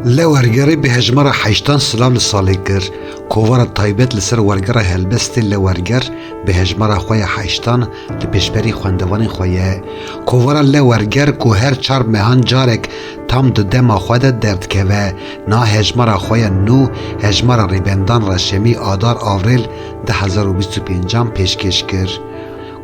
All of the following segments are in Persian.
لورگری به هجمار حیشتان سلام لسالی کر کووار تایبت لسر ورگر هلبست لورگر به هجمار خوی حیشتان لپشبری خواندوان خویه کووار لورگر کو هر چار مهان جارک تام دو دم خود درد که و نا هجمار خوی نو هجمار ریبندان رشمی آدار آوریل 2025 پیشکش کر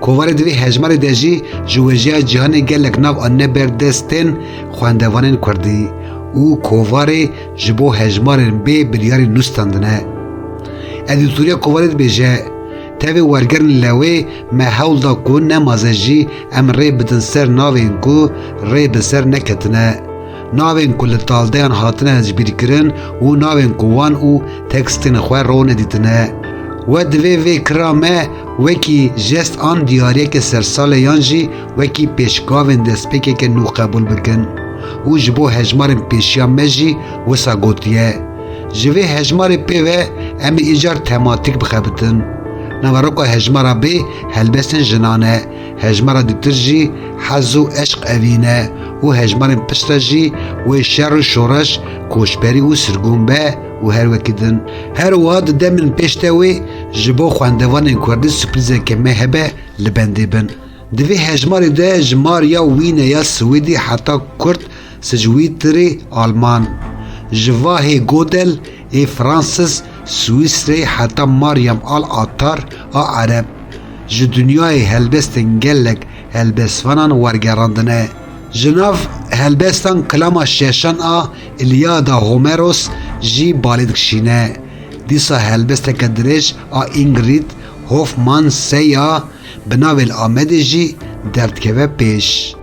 کووار دوی هجمار دجی جوجه جهان گلک ناو آنه بردستین خواندوان کردی او کوواری جبو هجمارن بی بریاری نوستاندنه ادیتوریا کووارت بیجه تاوی ورگرن لوی ما حول دا کو نمازه جی ام ری بدن سر ناوین کو ری بسر نکتنه ناوین کو لطالدهان هاتنه هجبیر کرن و ناوین کو وان او تکستین خواه رون ادیتنه و دوی وی کرامه وکی جست آن دیاریه که سرسال یانجی وکی پیشگاوین دسپیکه که نو قبول بکن و جبو هجمار پیشیا مجی و ساگوتیه جوی هجمار پیوه امی ایجار تماتیک بخبتن نوارکو هجمارا بی هلبستن جنانه هجمارا دیتر جی حزو عشق اوینه و هجمار پشتا جی و شر و شورش کوشبری و سرگون به و هر وکیدن هر واد دمن پیشتاوی جبو خواندوان کردی سپریزه که مهبه لبندی بن دوی هجمار ده جمار یا وینه یا سویدی حتی کرد سجویتری آلمان جواه گودل ای فرانسیس سویسری حتی ماریم آل آتار عرب جو دنیای هلبستن گلک هلبستوانان ورگراندنه جناف هلبستان کلاما شیشان الیادا هومروس جی بالیدکشینه دیسا هلبست کدریج اینگرید هوفمان سیا بناویل آمده جی دردکوه پیش